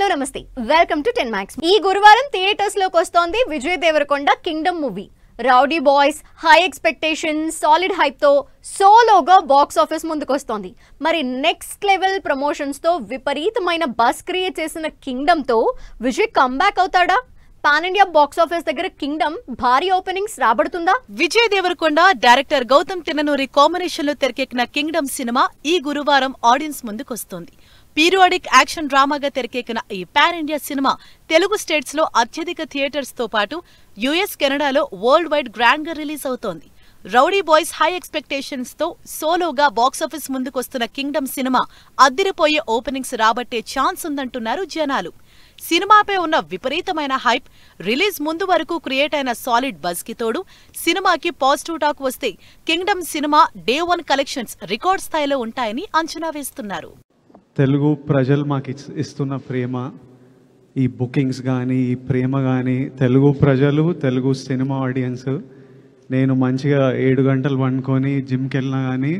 Hello నమస్తే welcome to 10 Max. ఈ గురువారం థియేటర్స్ లోకి వస్తోంది Vijay Deverakonda Kingdom movie. Rowdy boys high expectation solid hype తో సోలోగా బాక్స్ ఆఫీస్ ముందుకొస్తోంది. మరి నెక్స్ట్ లెవెల్ ప్రమోషన్స్ తో విపరీతమైన బస్ క్రియేట్ చేసిన కింగ్డమ్ తో విజయ్ కంబ్యాక్ అవుతాడా? పాన్ ఇండియా బాక్స్ ఆఫీస్ దగ్గర కింగ్డమ్ భారీ ఓపెనింగ్స్ రాబడుతుందా? విజయ్ దేవరకొండ డైరెక్టర్ గౌతమ్ తిన్ననూరి కాంబినేషన్ లో తెరకెక్కిన కింగ్డమ్ సినిమా ఈ గురువారం ఆడియన్స్ ముందుకొస్తోంది. పీరియాడిక్ యాక్షన్ డ్రామాగా తెరకెక్కిన ఈ పాన్ ఇండియా సినిమా తెలుగు స్టేట్స్ లో అత్యధిక థియేటర్స్ తో పాటు యుఎస్ కెనడాలో వరల్డ్ వైడ్ గ్రాండ్ గా రిలీజ్ అవుతోంది. రౌడీ బాయ్స్ హై ఎక్స్పెక్టేషన్స్ తో సోలోగా బాక్సాఫీస్ ముందుకొస్తున్న కింగ్డమ్ సినిమా అద్దిరిపోయే ఓపెనింగ్స్ రాబట్టే ఛాన్స్ ఉందంటున్నారు జనాలు. సినిమాపై ఉన్న విపరీతమైన హైప్, రిలీజ్ ముందు వరకు క్రియేట్ అయిన సాలిడ్ బజ్ కి తోడు సినిమాకి పాజిటివ్ టాక్ వస్తే Kingdom cinema day 1 collections record స్థాయిలో ఉంటాయని అంచనా వేస్తున్నారు. తెలుగు ప్రజలు మాకు ఇస్తున్న ప్రేమ, ఈ బుకింగ్స్ కానీ ఈ ప్రేమ కానీ, తెలుగు ప్రజలు తెలుగు సినిమా ఆడియన్స్, నేను మంచిగా 7 గంటలు వండుకొని జిమ్కి వెళ్ళినా కానీ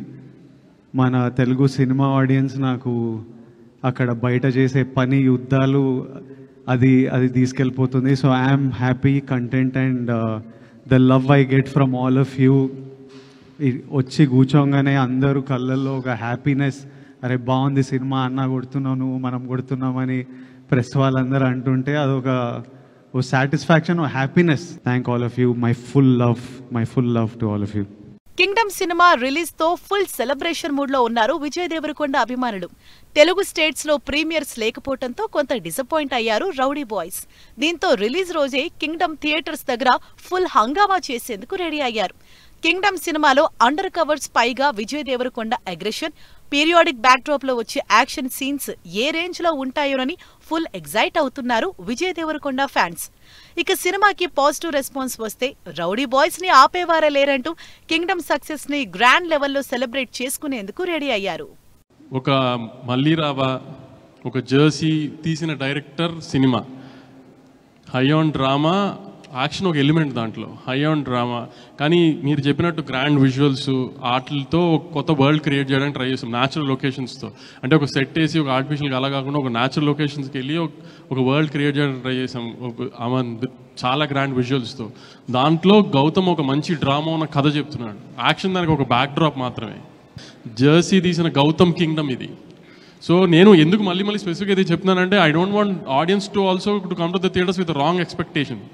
మన తెలుగు సినిమా ఆడియన్స్ నాకు అక్కడ బయట చేసే పని యుద్ధాలు అది తీసుకెళ్ళిపోతుంది. So I'm happy, content and the love I get from all of you. వచ్చి కూర్చోగానే అందరూ కళ్ళల్లో ఒక హ్యాపీనెస్, అరే బాగుంది సినిమా, అన్న కొడుతున్నావు నువ్వు, మనం కొడుతున్నామని ప్రెస్ వాళ్ళందరూ అంటుంటే అదొక satisfaction, happiness. Thank all of you, my full love to all of you. Kingdom cinema release తో ఫుల్ సెలబ్రేషన్ మూడ్ లో ఉన్నారు విజయ్ దేవరకొండ అభిమానులు. తెలుగు స్టేట్స్ లో ప్రీమియర్స్ లేకపోవడంతో కొంత డిసప్పాయింట్ అయ్యారు రౌడీ బాయ్స్. దీంతో రిలీజ్ రోజే కింగ్డమ్ థియేటర్స్ దగ్గర ఫుల్ హంగామా చేసేందుకు రెడీ అయ్యారు. కింగ్డమ్ సినిమాలో అండర్ కవర్స్ పైగా Vijay Deverakonda aggression, periodic backdrop లో వచ్చే యాక్షన్ సీన్స్ ఏ రేంజ్ లో ఉంటాయోనని ఫుల్ ఎగ్జైట్ అవుతున్నారు విజయ్ దేవరకొండ ఫ్యాన్స్. ఇక సినిమాకి పాజిటివ్ రెస్పాన్స్ వస్తే రౌడీ బాయ్స్ ని ఆపేవారే లేరంటూ కింగ్డమ్ సక్సెస్ ని గ్రాండ్ లెవెల్లో సెలబ్రేట్ చేసుకునేందుకు రెడీ అయ్యారు. ఒక మల్లీరావా, ఒక జెర్సీ తీసిన director cinema, high on drama, action ఒక ఎలిమెంట్ దాంట్లో, హై ఆన్ డ్రామా. కానీ మీరు చెప్పినట్టు గ్రాండ్ విజువల్స్ ఆటలతో కొత్త వరల్డ్ క్రియేట్ చేయడానికి ట్రై చేస్తాం. న్యాచురల్ లొకేషన్స్తో, అంటే ఒక సెట్ వేసి ఒక ఆర్టిఫిషియల్గా అలా కాకుండా ఒక న్యాచురల్ లొకేషన్స్కి వెళ్ళి ఒక వరల్డ్ క్రియేట్ చేయడానికి ట్రై చేసాం. చాలా గ్రాండ్ విజువల్స్తో. దాంట్లో గౌతమ్ ఒక మంచి డ్రామా ఉన్న కథ చెప్తున్నాడు, యాక్షన్ దానికి ఒక బ్యాక్ డ్రాప్ మాత్రమే. జెర్సీ తీసిన గౌతమ్ కింగ్డమ్ ఇది. సో నేను ఎందుకు మళ్ళీ స్పెసిఫిక్గా ఇది చెప్తున్నానంటే, I don't want audience to also to come to the theatres with wrong expectation.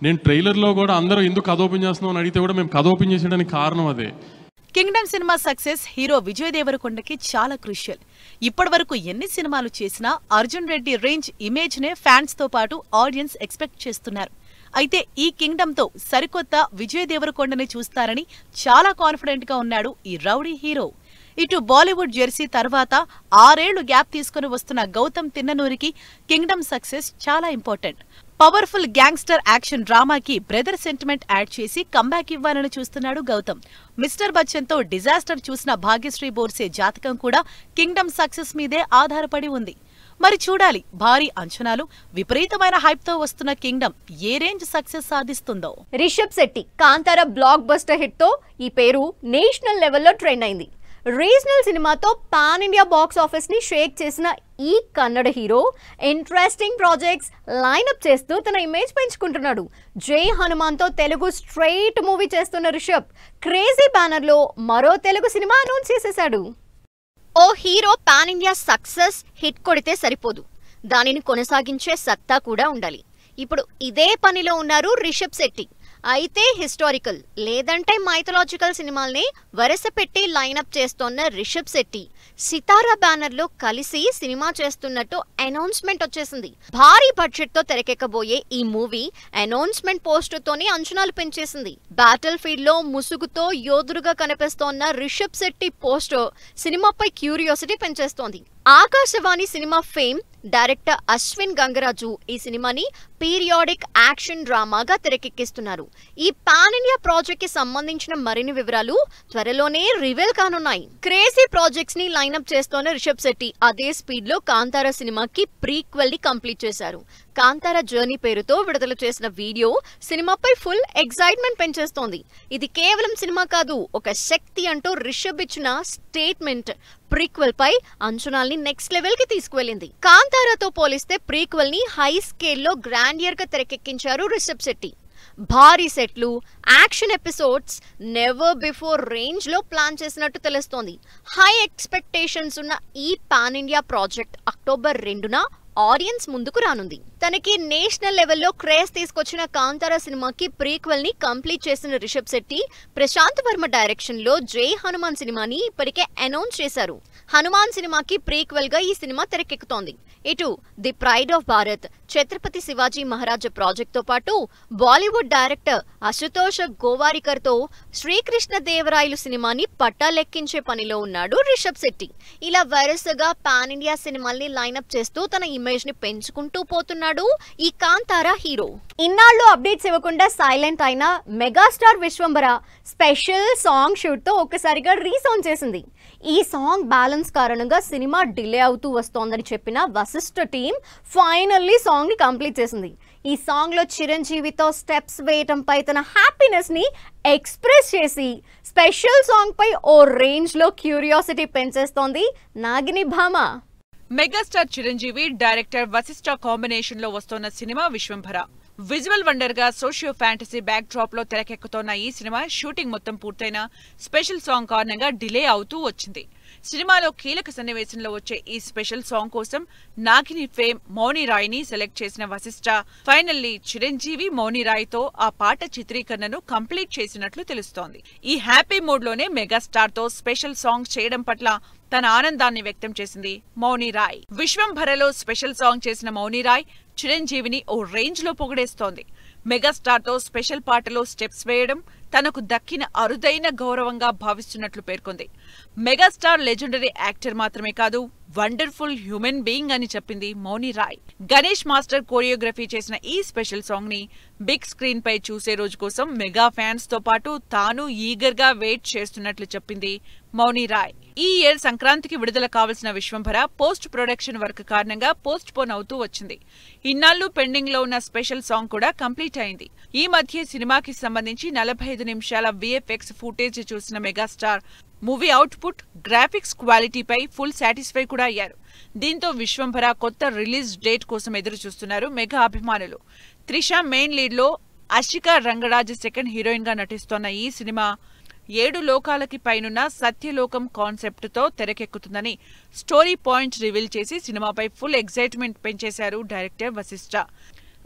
నేను ట్రైలర్లో కూడా అందరూ ఎందుకు కథ ఓపెన్ చేస్తున్నాం అని అడిగితే కూడా మేము కథ ఓపెన్ చేసేయడానికి కారణం అదే. కింగ్డమ్ సినిమా సక్సెస్ హీరో విజయ్ దేవరకొండకి చాలా క్రూషియల్. ఇప్పటి వరకు ఎన్ని సినిమాలు చేసినా అర్జున్ రెడ్డి రేంజ్ ఇమేజ్ నే ఫ్యాన్స్ తో పాటు ఆడియన్స్ ఎక్స్పెక్ట్ చేస్తున్నారు. అయితే ఈ కింగ్డమ్ తో సరికొత్త విజయ్ దేవరకొండని చూస్తారని చాలా కాన్ఫిడెంట్ గా ఉన్నాడు ఈ రౌడీ హీరో. ఇటు బాలీవుడ్ జెర్సీ తర్వాత 6 ఏళ్లు గ్యాప్ తీసుకుని వస్తున్న గౌతమ్ తిన్ననూరికి కింగ్డమ్ సక్సెస్ చాలా ఇంపార్టెంట్. పవర్ఫుల్ గ్యాంగ్స్టర్ యాక్షన్ డ్రామాకి బ్రదర్ సెంటిమెంట్ యాడ్ చేసి కంబ్యాక్ ఇవ్వాలని చూస్తున్నాడు గౌతమ్. మిస్టర్ బచ్చన్ తో డిజాస్టర్ చూసిన భాగ్యశ్రీ బోర్సే జాతకం కూడా కింగ్డమ్ సక్సెస్ మీదే ఆధారపడి ఉంది. మరి చూడాలి, భారీ అంచనాలు, విపరీతమైన హైప్ తో వస్తున్న కింగ్డమ్ ఏ రేంజ్ సక్సెస్ సాధిస్తుందో. Rishab Shetty Kantara blockbuster hit తో ఈ పేరు నేషనల్ లెవెల్లో ట్రెండ్ అయింది. రీజనల్ సినిమాతో పాన్ ఇండియా బాక్స్ ఆఫీస్ ని షేక్ చేసిన ఈ Kannada hero interesting projects line-up చేస్తూ తన ఇమేజ్ పెంచుకుంటున్నాడు. జై హనుమాన్ తో తెలుగు స్ట్రైట్ మూవీ చేస్తున్న రిషబ్ క్రేజీ బ్యానర్ లో మరో తెలుగు సినిమా అనౌన్స్ చేసేశాడు. ఓ hero pan India success hit కొడితే సరిపోదు, దానిని కొనసాగించే సత్తా కూడా ఉండాలి. ఇప్పుడు ఇదే పనిలో ఉన్నారు రిషబ్ శెట్టి. అయితే హిస్టారికల్ లేదంటే మైథలాజికల్ సినిమాల్ని వరుస పెట్టి లైనప్ చేస్తోన్న రిషబ్ శెట్టి సితారా బ్యానర్ లో కలిసి సినిమా చేస్తున్నట్టు అనౌన్స్మెంట్ వచ్చేసింది. భారీ బడ్జెట్ తో తెరకెక్కబోయే ఈ మూవీ అనౌన్స్మెంట్ పోస్టర్ తోనే అంచనాలు పెంచేసింది. బ్యాటిల్ ఫీల్డ్ లో ముసుగుతో యోధుడుగా కనిపిస్తోన్న రిషబ్ శెట్టి పోస్టర్ సినిమాపై క్యూరియాసిటీ పెంచేస్తోంది. ఆకాశవాణి సినిమా ఫేమ్ డైరెక్టర్ అశ్విన్ గంగరాజు ఈ సినిమాని పీరియాడిక్ యాక్షన్ డ్రామాగా తెరకెక్కిస్తున్నారు. ఈ పాన్ ఇండియా ప్రాజెక్ట్ కి సంబంధించిన మరిన్ని వివరాలు త్వరలోనే రివీల్ కానున్నాయి. క్రేజీ ప్రాజెక్ట్స్ ని లైనప్ చేస్తోన్న రిషబ్ శెట్టి అదే స్పీడ్ లో కాంతార సినిమాకి ప్రీక్వెల్ ని కంప్లీట్ చేశారు. కాంతార జర్నీ పేరుతో విడుదల చేసిన వీడియో సినిమాపై ఫుల్ ఎక్సైట్మెంట్ పెంచేస్తోంది. ఇది కేవలం సినిమా కాదు, ఒక శక్తి అంటూ రిషబ్ ఇచ్చిన స్టేట్మెంట్ ప్రీక్వెల్ పై అంచనాల్ని నెక్స్ట్ లెవెల్ కి తీసుకువెళ్ళింది. కాంతారాతో పోలిస్తే ప్రీక్వెల్ ని హై స్కేల్లో గ్రాండియర్ గా తెరకెక్కించారు రిషబ్ శెట్టి. భారీ సెట్లు, action episodes never before range లో ప్లాన్ చేసినట్టు తెలుస్తోంది. హై ఎక్స్పెక్టేషన్స్ ఉన్న ఈ పాన్ ఇండియా ప్రాజెక్ట్ అక్టోబర్ 2న ఆడియన్స్ ముందుకు రానుంది. తనకి నేషనల్ లెవెల్లో క్రేజ్ తీసుకొచ్చిన కాంతారా సినిమాకి ప్రీక్వెల్ ని కంప్లీట్ చేసిన రిషబ్ శెట్టి ప్రశాంత్ వర్మ డైరెక్షన్ లో జై హనుమాన్ సినిమాని ఇప్పటికే అనౌన్స్ చేశారు. హనుమాన్ సినిమాకి ప్రీక్వెల్ గా ఈ సినిమా తెరకెక్కుతోంది. ఇటు the pride of Bharat, Chhatrapati Shivaji Maharaj project తో పాటు బాలీవుడ్ డైరెక్టర్ అశుతోష్ గోవారికర్ తో శ్రీకృష్ణ దేవరాయలు సినిమాని పట్టాలెక్కించే పనిలో ఉన్నాడు రిషబ్ శెట్టి. ఇలా వరుసగా పాన్ ఇండియా సినిమాల్ని లైనప్ చేస్తూ తన ఇమేజ్ ని పెంచుకుంటూ పోతున్నాడు ఈ కాంతారా హీరో. ఇన్నాళ్ళు అప్డేట్స్ ఇవ్వకుండా సైలెంట్ అయిన megastar Vishwambhara special song shoot తో ఒక్కసారిగా రీసౌండ్ చేసింది. ఈ సాంగ్ బ్యాలెన్స్ కారణంగా సినిమా డిలే అవుతూ వస్తోందని చెప్పిన వశిష్ఠ టీం ఫైనల్లీ సాంగ్ ని కంప్లీట్ చేసింది. ఈ సాంగ్ లో చిరంజీవితో స్టెప్స్ వేయటంపై తన హ్యాపీనెస్ ని ఎక్స్ప్రెస్ చేసి స్పెషల్ సాంగ్ పై ఓ రేంజ్ లో క్యూరియాసిటీ పెంచేస్తోంది నాగిని భామ. Megastar Chiranjeevi, director Vashishta combination లో వస్తోన్న సినిమా విశ్వంభర. విజువల్ వండర్ గా సోషియో ఫ్యాంటసీ బ్యాక్ డ్రాప్ లో తెరకెక్కుతోన్న ఈ సినిమా షూటింగ్ మొత్తం పూర్తయిన స్పెషల్ సాంగ్ కారణంగా డిలే అవుతూ వచ్చింది. సినిమాలో కీలక సన్నివేశంలో వచ్చే ఈ స్పెషల్ సాంగ్ కోసం నాగిని ఫేమ్ మౌని రాయ్ని సెలెక్ట్ చేసిన వశిష్ఠ ఫైనల్లీ చిరంజీవి, మౌని రాయ్తో ఆ పాట చిత్రీకరణను కంప్లీట్ చేసినట్లు తెలుస్తోంది. ఈ హ్యాపీ మూడ్ లోనే మెగాస్టార్ తో స్పెషల్ సాంగ్ చేయడం పట్ల తన ఆనందాన్ని వ్యక్తం చేసింది మౌని రాయ్. విశ్వంభరలో స్పెషల్ సాంగ్ చేసిన మౌని రాయ్ చిరంజీవిని ఓ రేంజ్ లో పొగిడేస్తోంది. మెగాస్టార్ తో స్పెషల్ పాటలో స్టెప్స్ వేయడం తనకు దక్కిన అరుదైన గౌరవంగా భావిస్తున్నట్లు పేర్కొంది. మెగాస్టార్ లెజెండరీ యాక్టర్ మాత్రమే కాదు, వండర్ఫుల్ హ్యూమన్ బీయింగ్ అని చెప్పింది మౌని రాయ్. గణేష్ మాస్టర్ కోరియోగ్రఫీ చేసిన ఈ స్పెషల్ సాంగ్ ని బిగ్ స్క్రీన్ పై చూసే రోజు కోసం మెగా ఫ్యాన్స్ తో పాటు తాను ఈగర్ గా వెయిట్ చేస్తున్నట్లు చెప్పింది మౌని రాయ్. ఈ ఇయర్ సంక్రాంతికి విడుదల కావలసిన విశ్వంభర పోస్ట్ ప్రొడక్షన్ వర్క్ కారణంగా పోస్ట్ పోన్ అవుతూ వచ్చింది. ఇన్నాళ్లు పెండింగ్ లో ఉన్న స్పెషల్ సాంగ్ కూడా కంప్లీట్ అయింది. ఈ మధ్య సినిమాకి సంబంధించి 45 నిమిషాల విఎఫ్ఎక్స్ ఫుటేజ్ చూసిన మెగాస్టార్ మూవీ అవుట్పుట్, గ్రాఫిక్స్ క్వాలిటీపై ఫుల్ సాటిస్ఫై కూడా అయ్యారు. దీంతో విశ్వంభర కొత్త రిలీజ్ డేట్ కోసం ఎదురు చూస్తున్నారు మెగా అభిమానులు. త్రిష మెయిన్ లీడ్ లో అషికా రంగరాజ్ సెకండ్ హీరోయిన్ గా నటిస్తోన్న ఈ సినిమా 7 లోకాలకి పైనున్న సత్యలోకం కాన్సెప్ట్ తో తెరకెక్కుతుందని స్టోరీ పాయింట్ రివీల్ చేసి సినిమాపై ఫుల్ ఎక్సైట్మెంట్ పెంచేశారు డైరెక్టర్ వశిష్ఠ.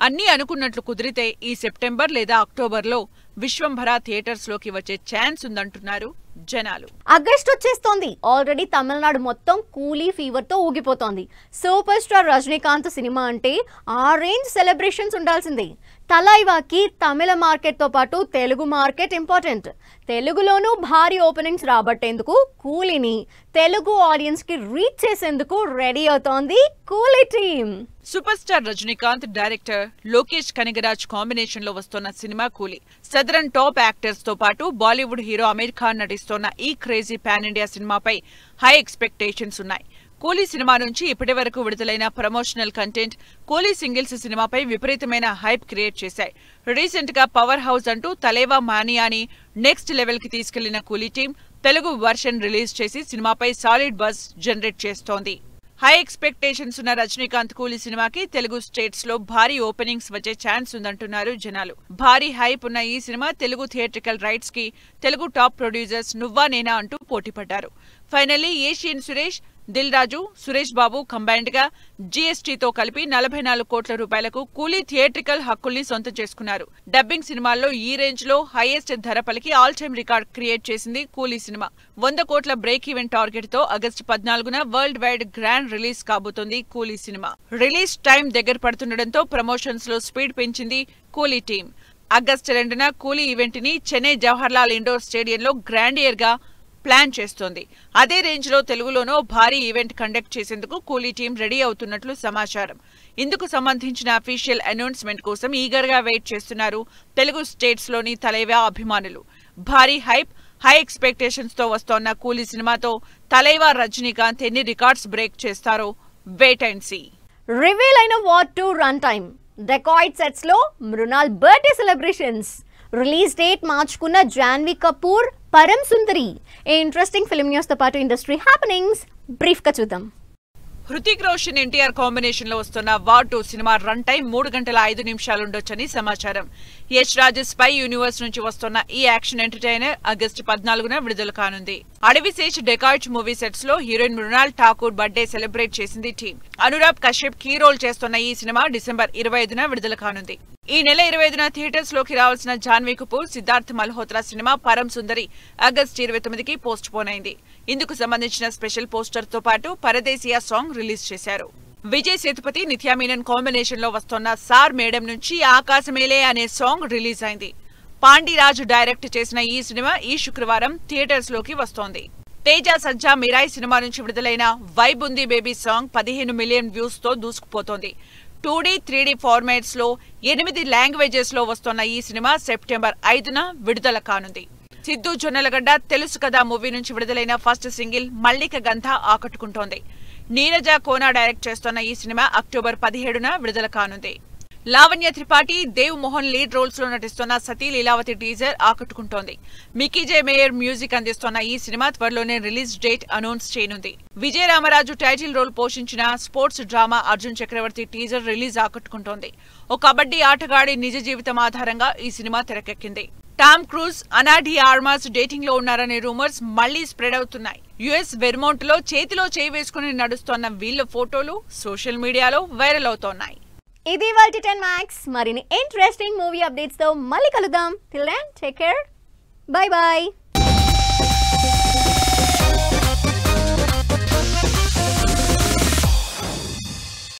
అన్నీ అనుకున్నట్లు కుదిరితే ఈ సెప్టెంబర్ లేదా అక్టోబర్లో విశ్వంభర థియేటర్స్ లోకి వచ్చే ఛాన్స్ ఉందంటున్నారు జనాలు. ఆగస్ట్ వచ్చేస్తోంది. ఆల్రెడీ తమిళనాడు మొత్తం కూలీ ఫీవర్ తో ఊగిపోతోంది. సూపర్ స్టార్ రజనీకాంత్ సినిమా అంటే ఆ రేంజ్ సెలబ్రేషన్స్ ఉండాల్సిందే. తలైవాకి తమిళ మార్కెట్ తో పాటు తెలుగు మార్కెట్ ఇంపార్టెంట్. తెలుగులోనూ భారీ ఓపెనింగ్స్ రాబట్టేందుకు కూలీని తెలుగు ఆడియన్స్ కి రీచ్ చేసేందుకు రెడీ అవుతోంది కూలీ team. Super star Rajinikanth, director Lokesh Kanagaraj combination లో వస్తున్న సినిమా కూలీ. సదరన్ టాప్ యాక్టర్స్ తో పాటు బాలీవుడ్ హీరో అమీర్ ఖాన్ నటిస్తోన్న ఈ క్రేజీ పాన్ ఇండియా సినిమాపై హై ఎక్స్పెక్టేషన్స్ ఉన్నాయి. కూలీ సినిమా నుంచి ఇప్పటి వరకు విడుదలైన ప్రమోషనల్ కంటెంట్ కూలీ సింగిల్స్ సినిమాపై విపరీతమైన హైప్ క్రియేట్ చేశాయి. రీసెంట్ గా పవర్ హౌస్ అంటూ తలేవా మానియాని నెక్స్ట్ లెవెల్ కి తీసుకెళ్లిన కూలీ టీం తెలుగు వర్షన్ రిలీజ్ చేసి సినిమాపై సాలిడ్ బజ్ జనరేట్ చేస్తోంది. హై ఎక్స్పెక్టేషన్స్ ఉన్న రజనీకాంత్ కూలీ సినిమాకి తెలుగు స్టేట్స్ లో భారీ ఓపెనింగ్స్ వచ్చే ఛాన్స్ ఉందంటున్నారు జనాలు. భారీ హైప్ ఉన్న ఈ సినిమా తెలుగు థియేట్రికల్ రైట్స్ కి తెలుగు టాప్ ప్రొడ్యూసర్స్ నువ్వా నేనా అంటూ పోటీపడ్డారు. Finally Asian Suresh, Dil Raju, Suresh Babu combined గా జీఎస్టీతో కలిపి 44 కోట్ల రూపాయలకు కూలీ థియేట్రికల్ హక్కుల్ని సొంతం చేసుకున్నారు. డబ్బింగ్ సినిమాల్లో ఈ రేంజ్ లో హైయెస్ట్ ధర పలికి ఆల్ టైమ్ రికార్డ్ క్రియేట్ చేసింది కూలీ సినిమా. 100 కోట్ల బ్రేక్ ఈవెన్ టార్గెట్ తో ఆగస్టు 14న వరల్డ్ వైడ్ గ్రాండ్ రిలీజ్ కాబోతోంది కూలీ సినిమా. రిలీజ్ టైం దగ్గర పడుతుండటంతో ప్రమోషన్స్ లో స్పీడ్ పెంచింది కూలీ టీం. ఆగస్టు 2న కూలీ ఈవెంట్ ని చెన్నై జవహర్లాల్ ఇండోర్ స్టేడియంలో గ్రాండియర్ గా ప్లాన్ చేస్తోంది. అదే రేంజ్ లో తెలుగులోనూ భారీ ఈవెంట్ కండక్ట్ చేసేందుకు కూలీ టీం రెడీ అవుతున్నట్లు సమాచారం. ఇందుకు సంబంధించిన అఫీషియల్ అనౌన్స్మెంట్ కోసం ఈగర్ గా వెయిట్ చేస్తున్నారు తెలుగు స్టేట్స్ లోని తలైవా అభిమానులు. భారీ హైప్, హై ఎక్స్పెక్టేషన్స్ తో వస్తోన్న కూలీ సినిమాతో తలైవా రజనీకాంత్ ఎన్ని రికార్డ్స్ బ్రేక్ చేస్తారో వెయిట్ అండ్ సీ. రివీల్ అయిన War 2 run time, Dacoit sets లో Mrunal birthday celebrations, release date మార్చుకున్న జాన్వీ కపూర్, పరం సుందరి. ఇంట్రెస్టింగ్ ఫిల్మ్ న్యూస్ తో పాటు ఇండస్ట్రీ హ్యాపెనింగ్స్ బ్రీఫ్ గా చూద్దాం. హృతిక్ రోషన్ ఎన్టీఆర్ కాంబినేషన్ లో వస్తున్న వార్ 2 సినిమా రన్ టైం 3 గంటల 5 నిమిషాలు ఉండొచ్చని సమాచారం. యష్ రాజ్ స్పై యూనివర్స్ నుంచి వస్తున్న ఈ యాక్షన్ ఎంటర్టైనర్ ఆగస్టు 14న విడుదల కానుంది. అడవిశేష్ డెకాయిడ్ మూవీ సెట్స్ లో heroine Mrunal Thakur birthday celebrate చేసింది team. Anurag Kashyap key role చేస్తున్న ఈ సినిమా డిసెంబర్ 25న విడుదల కానుంది. ఈ నెల 25న థియేటర్స్ లోకి రావాల్సిన జాన్వీ కపూర్, సిద్ధార్థ్ మల్హోత్రా సినిమా పరం సుందరి ఆగస్టు 29కి పోస్ట్ పోన్ అయింది. ఇందుకు సంబంధించిన స్పెషల్ పోస్టర్ తో పాటు పరదేశియా సాంగ్ రిలీజ్ చేశారు. విజయ్ సేతుపతి, నిత్యా మీనన్ కాంబినేషన్ లో వస్తున్న సార్ మేడం నుంచి ఆకాశమేలే అనే సాంగ్ రిలీజ్ అయింది. పాండిరాజు డైరెక్ట్ చేసిన ఈ సినిమా ఈ శుక్రవారం థియేటర్స్ లోకి వస్తోంది. తేజ సజ్జా మిరాయ్ సినిమా నుంచి విడుదలైన వైబ్ ఉంది బేబీ సాంగ్ 15 మిలియన్ వ్యూస్ తో దూసుకుపోతోంది. 2D, 3D ఫార్మాట్స్ లో 8 లాంగ్వేజెస్ లో వస్తున్న ఈ సినిమా సెప్టెంబర్ 5న విడుదల కానుంది. సిద్ధు జొన్నలగడ్డ తెలుసు కదా మూవీ నుంచి విడుదలైన ఫస్ట్ సింగిల్ మల్లిక గంధ ఆకట్టుకుంటోంది. నీరజ కోనా డైరెక్ట్ చేస్తున్న ఈ సినిమా అక్టోబర్ 17న విడుదల కానుంది. లావణ్య త్రిపాఠి, దేవ్ మోహన్ లీడ్ రోల్స్ లో నటిస్తున్న సతీ లీలావతి టీజర్ ఆకట్టుకుంటోంది. మికీ జే మేయర్ మ్యూజిక్ అందిస్తున్న ఈ సినిమా త్వరలోనే రిలీజ్ డేట్ అనౌన్స్ చేయనుంది. విజయ రామరాజు టైటిల్ రోల్ పోషించిన స్పోర్ట్స్ డ్రామా అర్జున్ చక్రవర్తి టీజర్ రిలీజ్ ఆకట్టుకుంటోంది. ఓ కబడ్డీ ఆటగాడి నిజ జీవితం ఆధారంగా ఈ సినిమా తెరకెక్కింది. టామ్ క్రూజ్, అనా డి ఆర్మాస్ డేటింగ్ లో ఉన్నారనే రూమర్స్ మళ్లీ స్ప్రెడ్ అవుతున్నాయి. యుఎస్ వెర్మౌంట్ లో చేతిలో చేయి వేసుకుని నడుస్తున్న వీళ్ళ ఫోటోలు సోషల్ మీడియాలో వైరల్ అవుతున్నాయి. ఇది వాల్టి 10 మ్యాక్స్. మరిన్ని ఇంట్రెస్టింగ్ మూవీ అప్డేట్స్ తో మళ్ళీ కలుద్దాం. Till then take care. Bye by.